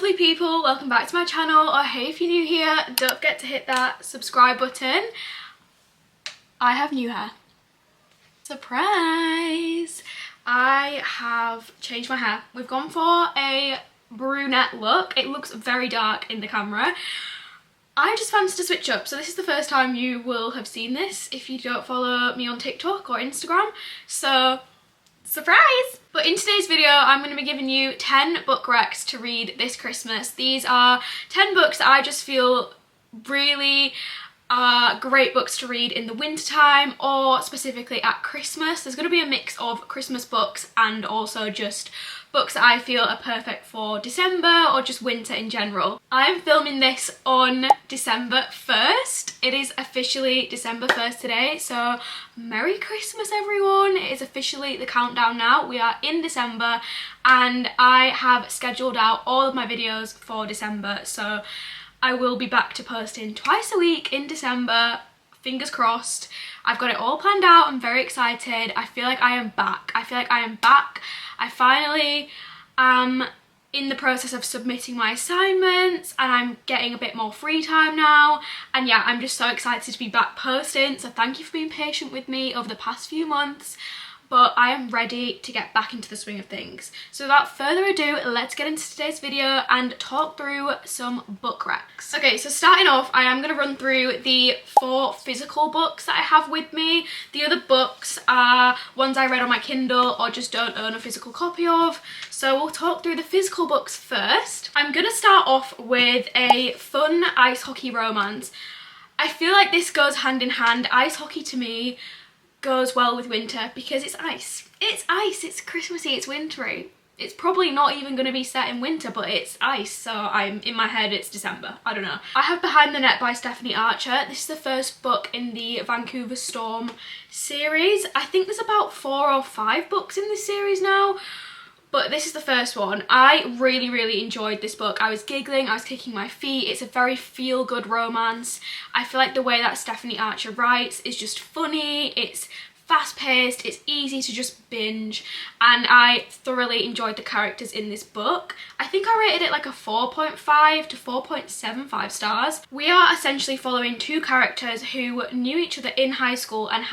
lovely people, welcome back to my channel, or hey if you're new here, don't forget to hit that subscribe button. I have new hair. Surprise! I have changed my hair. We've gone for a brunette look. It looks very dark in the camera. I just fancied to switch up, so this is the first time you will have seen this if you don't follow me on TikTok or Instagram, so surprise! But in today's video I'm going to be giving you 10 book recs to read this Christmas. These are 10 books that I just feel really are great books to read in the winter time or specifically at Christmas. There's going to be a mix of Christmas books and also just books that I feel are perfect for December or just winter in general. I'm filming this on December 1st. It is officially December 1st today, so Merry Christmas everyone. It is officially the countdown now. We are in December and I have scheduled out all of my videos for December, so I will be back to posting twice a week in December. Fingers crossed. I've got it all planned out. I'm very excited. I feel like I am back. I finally am in the process of submitting my assignments and I'm getting a bit more free time now. And yeah, I'm just so excited to be back posting. So thank you for being patient with me over the past few months. But I am ready to get back into the swing of things. So without further ado, let's get into today's video and talk through some book recs. Okay, so starting off, I am going to run through the 4 physical books that I have with me. The other books are ones I read on my Kindle or just don't own a physical copy of. So we'll talk through the physical books first. I'm going to start off with a fun ice hockey romance. I feel like this goes hand in hand. Ice hockey to me goes well with winter because it's ice. It's ice, it's Christmassy, it's wintry. It's probably not even going to be set in winter, but it's ice, so I'm in my head it's December. I don't know. I have Behind the Net by Stephanie Archer. This is the first book in the Vancouver Storm series. I think there's about 4 or 5 books in this series now, but this is the first one. I really enjoyed this book. I was giggling, I was kicking my feet. It's a very feel-good romance. I feel like the way that Stephanie Archer writes is just funny, it's fast-paced, it's easy to just binge, and I thoroughly enjoyed the characters in this book. I think I rated it like a 4.5 to 4.75 stars. We are essentially following 2 characters who knew each other in high school and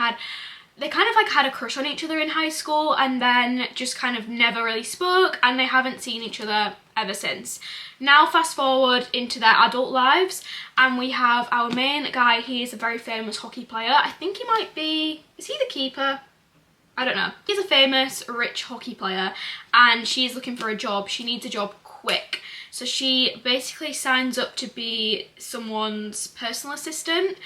they kind of like had a crush on each other in high school and then just kind of never really spoke, and they haven't seen each other ever since. Now fast forward into their adult lives and we have our main guy. He is a very famous hockey player. I think he might be, is he the keeper? I don't know. He's a famous rich hockey player and she's looking for a job. She needs a job quick. So she basically signs up to be someone's personal assistant.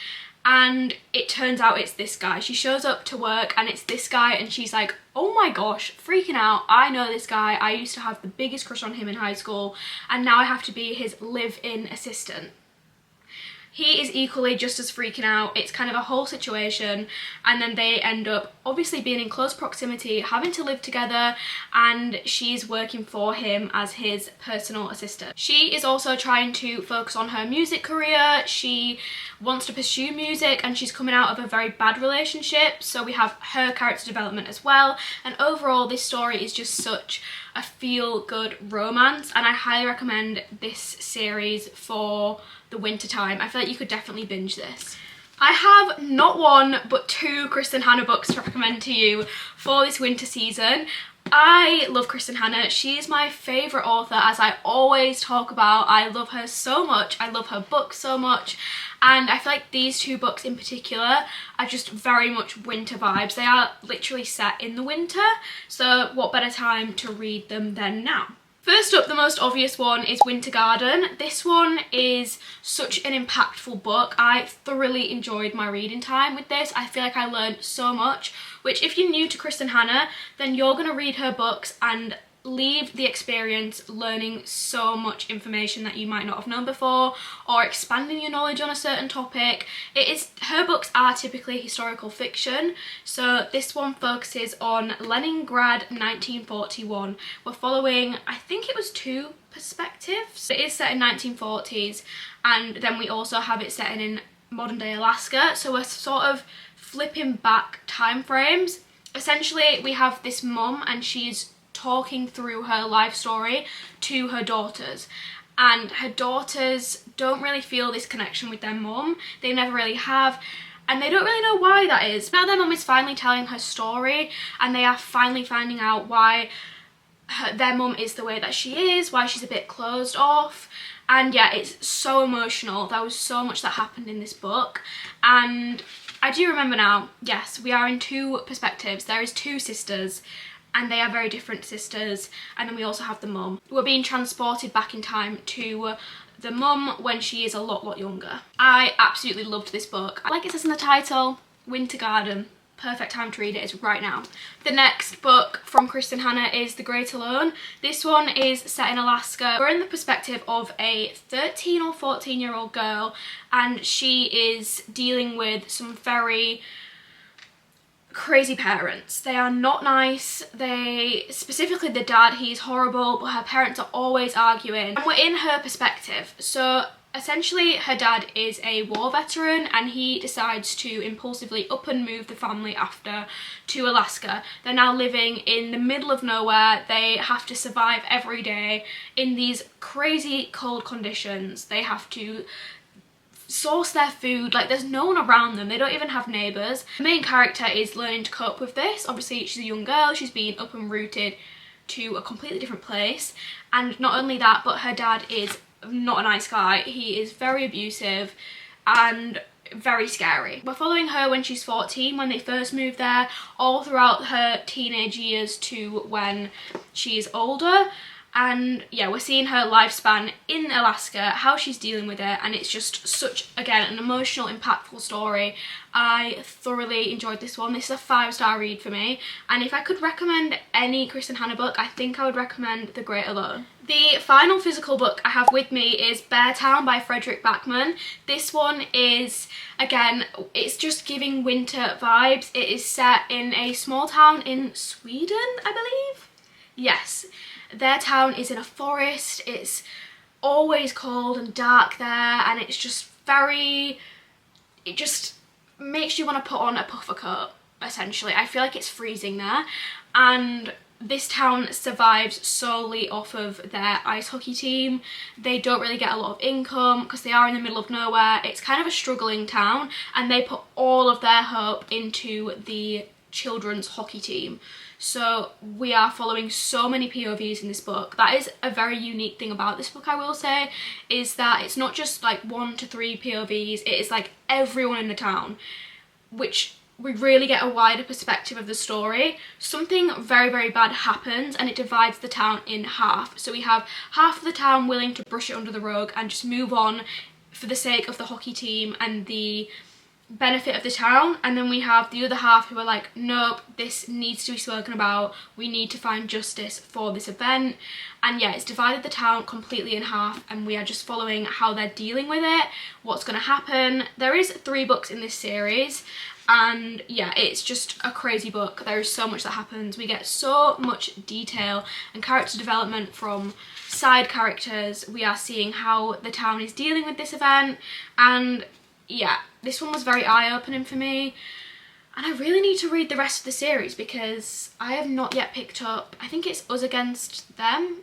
And it turns out it's this guy. She shows up to work and it's this guy and she's like, oh my gosh, freaking out. I know this guy. I used to have the biggest crush on him in high school and now I have to be his live-in assistant. He is equally just as freaking out. It's kind of a whole situation and then they end up obviously being in close proximity, having to live together, and she's working for him as his personal assistant. She is also trying to focus on her music career. She wants to pursue music and she's coming out of a very bad relationship, so we have her character development as well, and overall this story is just such a feel-good romance and I highly recommend this series for the winter time. I feel like you could definitely binge this. I have not 1 but 2 Kristin Hannah books to recommend to you for this winter season. I love Kristin Hannah. She is my favourite author, as I always talk about. I love her so much. I love her books so much. And I feel like these 2 books in particular are just very much winter vibes. They are literally set in the winter, so what better time to read them than now? First up, the most obvious one is Winter Garden. This one is such an impactful book. I thoroughly enjoyed my reading time with this. I feel like I learned so much, which if you're new to Kristin Hannah, then you're going to read her books and leave the experience learning so much information that you might not have known before or expanding your knowledge on a certain topic. Her books are typically historical fiction, so this one focuses on Leningrad 1941. We're following, I think it was 2 perspectives. It is set in 1940s and then we also have it set in modern day Alaska, so we're sort of flipping back time frames. Essentially we have this mum and she's talking through her life story to her daughters, and her daughters don't really feel this connection with their mum. They never really have, and they don't really know why that is. Now their mum is finally telling her story, and they are finally finding out why their mum is the way that she is, why she's a bit closed off. And yeah, it's so emotional. There was so much that happened in this book, and I do remember now, yes, we are in two perspectives. There is two sisters, and they are very different sisters, and then we also have the mum. We're being transported back in time to the mum when she is a lot younger. I absolutely loved this book. Like it says in the title, Winter Garden. Perfect time to read it is right now. The next book from Kristin Hannah is The Great Alone. This one is set in Alaska. We're in the perspective of a 13 or 14-year-old girl, and she is dealing with some very crazy parents. They are not nice. Specifically the dad, he's horrible, but her parents are always arguing. And we're in her perspective. So essentially her dad is a war veteran, and he decides to impulsively up and move the family after to Alaska. They're now living in the middle of nowhere. They have to survive every day in these crazy cold conditions. They have to source their food, like there's no one around them, they don't even have neighbours. The main character is learning to cope with this. Obviously she's a young girl, she's been up and rooted to a completely different place, and not only that, but her dad is not a nice guy. He is very abusive and very scary. We're following her when she's 14, when they first moved there, all throughout her teenage years to when she's older. And yeah, we're seeing her lifespan in Alaska, how she's dealing with it, and it's just such, again, an emotional, impactful story. I thoroughly enjoyed this one. This is a 5-star read for me, and if I could recommend any Kristin Hannah book, I think I would recommend The Great Alone. The final physical book I have with me is Beartown by Fredrik Backman. This one is, again, it's just giving winter vibes. It is set in a small town in Sweden, I believe? Yes. Their town is in a forest. It's always cold and dark there, and it's just very, it just makes you want to put on a puffer coat, essentially. I feel like it's freezing there, and this town survives solely off of their ice hockey team. They don't really get a lot of income because they are in the middle of nowhere. It's kind of a struggling town, and they put all of their hope into the children's hockey team. So we are following so many POVs in this book. That is a very unique thing about this book, I will say, is that it's not just like 1 to 3 POVs, it is like everyone in the town, which we really get a wider perspective of the story. Something very bad happens, and it divides the town in half. So we have half of the town willing to brush it under the rug and just move on for the sake of the hockey team and the benefit of the town, and then we have the other half who are like, nope, this needs to be spoken about, we need to find justice for this event. And yeah, it's divided the town completely in half, and we are just following how they're dealing with it, what's going to happen. There is 3 books in this series, and yeah, it's just a crazy book. There is so much that happens. We get so much detail and character development from side characters. We are seeing how the town is dealing with this event, and yeah, this one was very eye-opening for me, and I really need to read the rest of the series because I have not yet picked up, I think it's Us Against Them,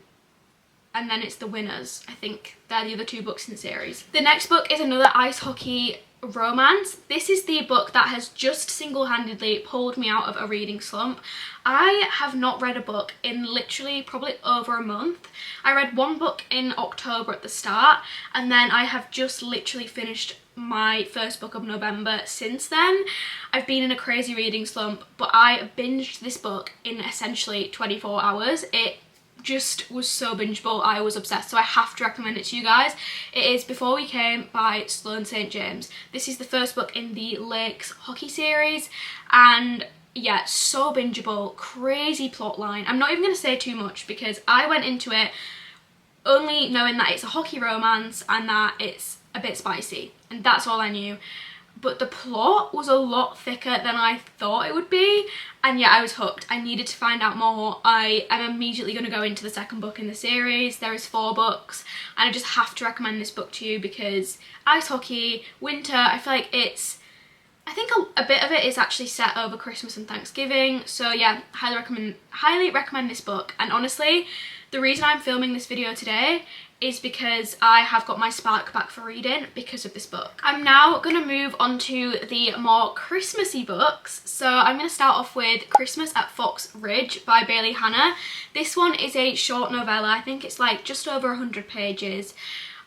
and then it's The Winners. I think they're the other 2 books in the series. The next book is another ice hockey romance. This is the book that has just single-handedly pulled me out of a reading slump. I have not read a book in literally probably over a month. I read 1 book in October at the start, and then I have just literally finished my first book of November since then. I've been in a crazy reading slump, but I binged this book in essentially 24 hours. It just was so bingeable. I was obsessed, so I have to recommend it to you guys. It is Before We Came by Sloane St. James. This is the first book in the Lakes hockey series, and yeah, so bingeable, crazy plotline. I'm not even going to say too much because I went into it only knowing that it's a hockey romance and that it's a bit spicy, and that's all I knew. But the plot was a lot thicker than I thought it would be, and yeah, I was hooked. I needed to find out more. I am immediately going to go into the second book in the series. There is 4 books, and I just have to recommend this book to you because ice hockey, winter, I feel like it's I think a bit of it is actually set over Christmas and Thanksgiving. So yeah, highly recommend this book. And honestly, the reason I'm filming this video today is because I have got my spark back for reading because of this book. I'm now going to move on to the more Christmassy books. So I'm going to start off with Christmas at Fox Ridge by Bailey Hannah. This one is a short novella. I think it's like just over 100 pages.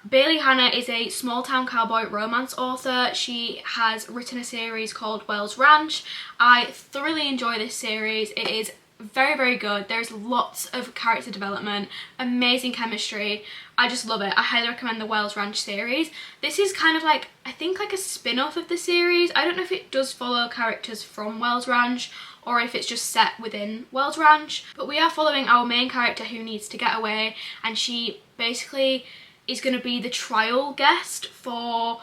Bailey Hannah is a small town cowboy romance author. She has written a series called Wells Ranch. I thoroughly enjoy this series. It is very good. There's lots of character development, amazing chemistry. I just love it. I highly recommend the Wells Ranch series. This is kind of like, I think like a spin-off of the series. I don't know if it does follow characters from Wells Ranch or if it's just set within Wells Ranch, but we are following our main character who needs to get away, and she basically is going to be the trial guest for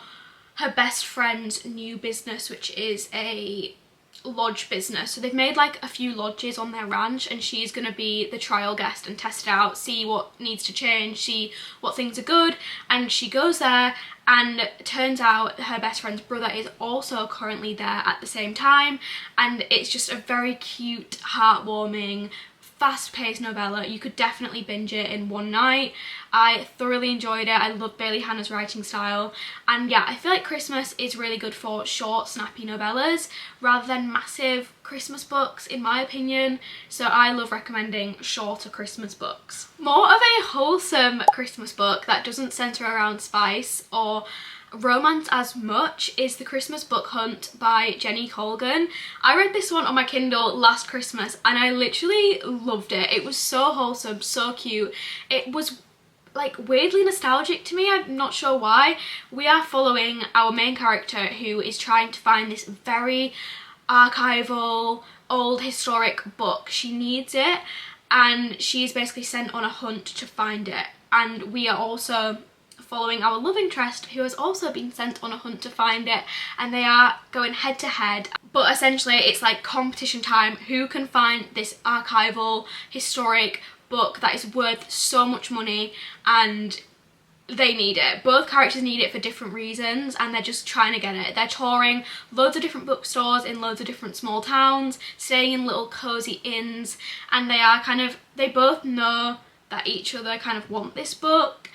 her best friend's new business, which is a lodge business. So they've made like a few lodges on their ranch, and she's going to be the trial guest and test it out, see what needs to change, see what things are good. And she goes there, and it turns out her best friend's brother is also currently there at the same time, and it's just a very cute, heartwarming, fast-paced novella. You could definitely binge it in one night. I thoroughly enjoyed it. I love Bailey Hannah's writing style, and yeah, I feel like Christmas is really good for short, snappy novellas rather than massive Christmas books, in my opinion. So I love recommending shorter Christmas books. More of a wholesome Christmas book that doesn't centre around spice or romance as much is The Christmas Book Hunt by Jenny Colgan. I read this one on my Kindle last Christmas and I literally loved it. It was so wholesome, so cute. It was like weirdly nostalgic to me. I'm not sure why. We are following our main character who is trying to find this very archival, old historic book. She needs it, and she's basically sent on a hunt to find it. And we are also following our love interest who has also been sent on a hunt to find it, and they are going head to head. But essentially it's like competition time. Who can find this archival, historic book that is worth so much money, and they need it. Both characters need it for different reasons, and they're just trying to get it. They're touring loads of different bookstores in loads of different small towns, staying in little cozy inns, and they both know that each other kind of want this book,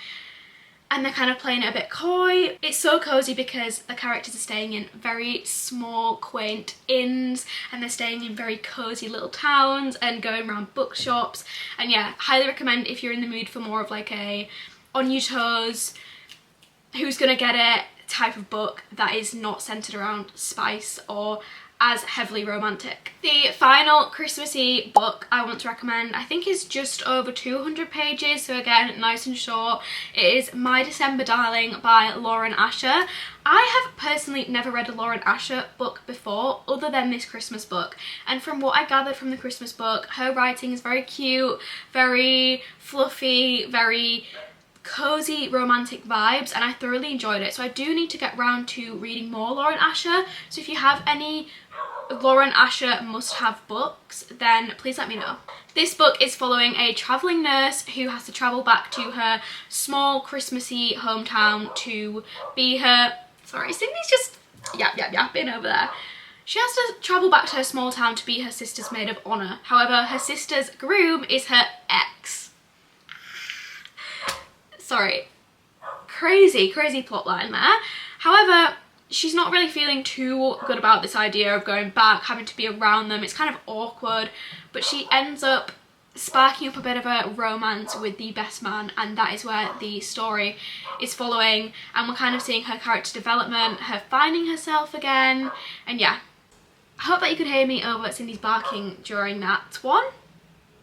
and they're kind of playing it a bit coy. It's so cozy because the characters are staying in very small, quaint inns, and they're staying in very cozy little towns and going around bookshops. And yeah, highly recommend if you're in the mood for more of like a on your toes, who's gonna get it type of book that is not centered around spice or as heavily romantic. The final Christmassy book I want to recommend, I think, is just over 200 pages, so again, nice and short. It is My December Darling by Lauren Asher. I have personally never read a Lauren Asher book before other than this Christmas book, and from what I gathered from the Christmas book, her writing is very cute, very fluffy, very cozy romantic vibes, and I thoroughly enjoyed it. So I do need to get round to reading more Lauren Asher, so if you have any Lauren Asher must-have books, then please let me know. This book is following a travelling nurse who has to travel back to her small Christmassy hometown to be her... Sorry, Sydney's just yapping over there. She has to travel back to her small town to be her sister's maid of honour. However, her sister's groom is her ex. Sorry. Crazy plotline there. However, she's not really feeling too good about this idea of going back, having to be around them. It's kind of awkward, but she ends up sparking up a bit of a romance with the best man, and that is where the story is following, and we're kind of seeing her character development, her finding herself again, and yeah. I hope that you could hear me over Cindy's barking during that one.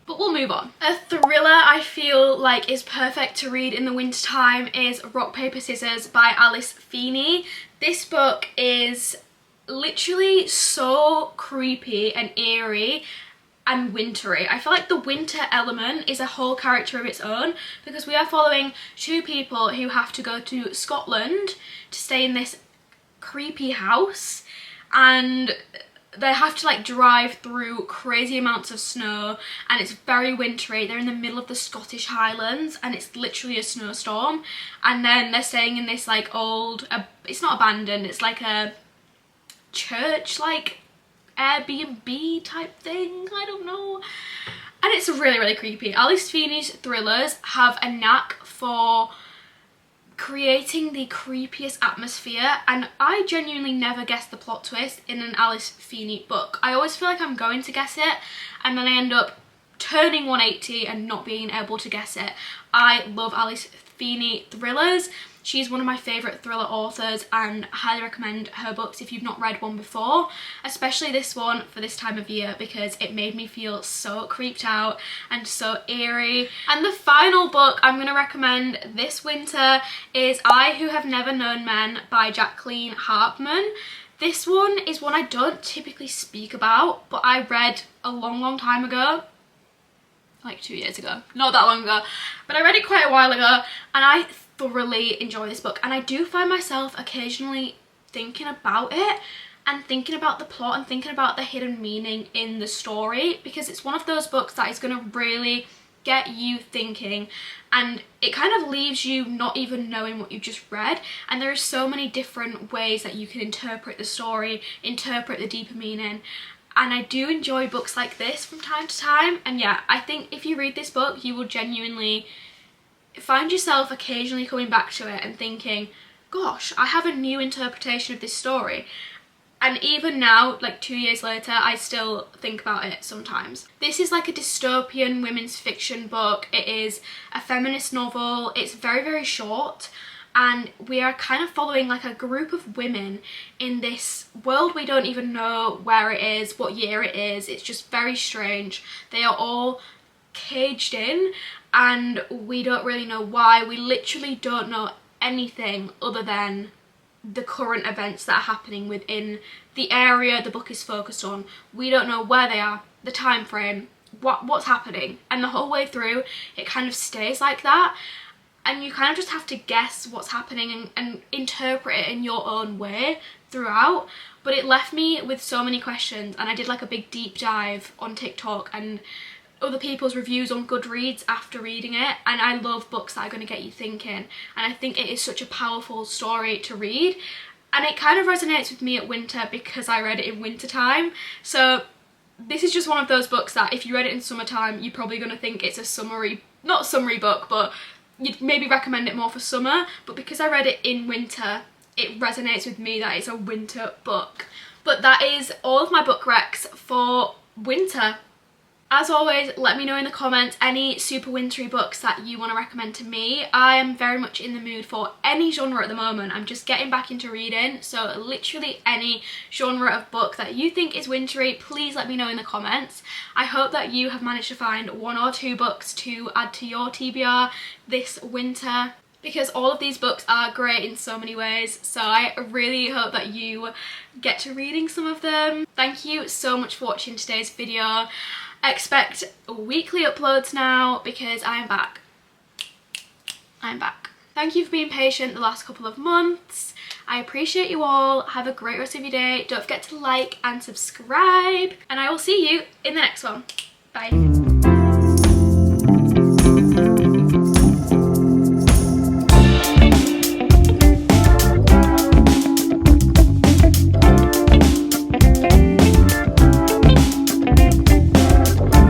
But we'll move on. A thriller I feel like is perfect to read in the winter time is Rock, Paper, Scissors by Alice Feeney. This book is literally so creepy and eerie and wintry. I feel like the winter element is a whole character of its own, because we are following two people who have to go to Scotland to stay in this creepy house, and they have to like drive through crazy amounts of snow, and it's very wintry. They're in the middle of the Scottish Highlands and it's literally a snowstorm, and then they're staying in this like old, it's not abandoned, it's like a church like Airbnb type thing, I don't know. And it's really, really creepy. Alice Feeney's thrillers have a knack for creating the creepiest atmosphere, and I genuinely never guess the plot twist in an Alice Feeney book. I always feel like I'm going to guess it, and then I end up turning 180 and not being able to guess it. I love Alice Feeney thrillers. She's one of my favourite thriller authors, and I highly recommend her books if you've not read one before, especially this one for this time of year, because it made me feel so creeped out and so eerie. And the final book I'm going to recommend this winter is I Who Have Never Known Men by Jacqueline Harpman. This one is one I don't typically speak about, but I read a long time ago. Like 2 years ago, not that long ago, but I read it quite a while ago, and I thoroughly enjoy this book. And I do find myself occasionally thinking about it and thinking about the plot and thinking about the hidden meaning in the story, because it's one of those books that is going to really get you thinking, and it kind of leaves you not even knowing what you just read. And there are so many different ways that you can interpret the story, interpret the deeper meaning. And I do enjoy books like this from time to time. And yeah, I think if you read this book, you will genuinely find yourself occasionally coming back to it and thinking, gosh, I have a new interpretation of this story. And even now, like 2 years later, I still think about it sometimes. This is like a dystopian women's fiction book. It is a feminist novel. It's very, very short. And we are kind of following like a group of women in this world. We don't even know where it is, what year it is. It's just very strange. They are all caged in, and we don't really know why. We literally don't know anything other than the current events that are happening within the area the book is focused on. We don't know where they are, the time frame, what's happening. And the whole way through, it kind of stays like that. And you kind of just have to guess what's happening and interpret it in your own way throughout. But it left me with so many questions, and I did like a big deep dive on TikTok and other people's reviews on Goodreads after reading it. And I love books that are going to get you thinking, and I think it is such a powerful story to read. And it kind of resonates with me at winter because I read it in winter time. So this is just one of those books that if you read it in summertime, you're probably going to think it's a not summary book, but you'd maybe recommend it more for summer. But because I read it in winter, it resonates with me that it's a winter book. But that is all of my book recs for winter. As always, let me know in the comments any super wintry books that you want to recommend to me. I am very much in the mood for any genre at the moment. I'm just getting back into reading, so literally any genre of book that you think is wintry, please let me know in the comments. I hope that you have managed to find 1 or 2 books to add to your TBR this winter, because all of these books are great in so many ways. So I really hope that you get to reading some of them. Thank you so much for watching today's video. Expect weekly uploads now because I am back. I'm back. Thank you for being patient the last couple of months. I appreciate you all. Have a great rest of your day. Don't forget to like and subscribe, and I will see you in the next one. Bye.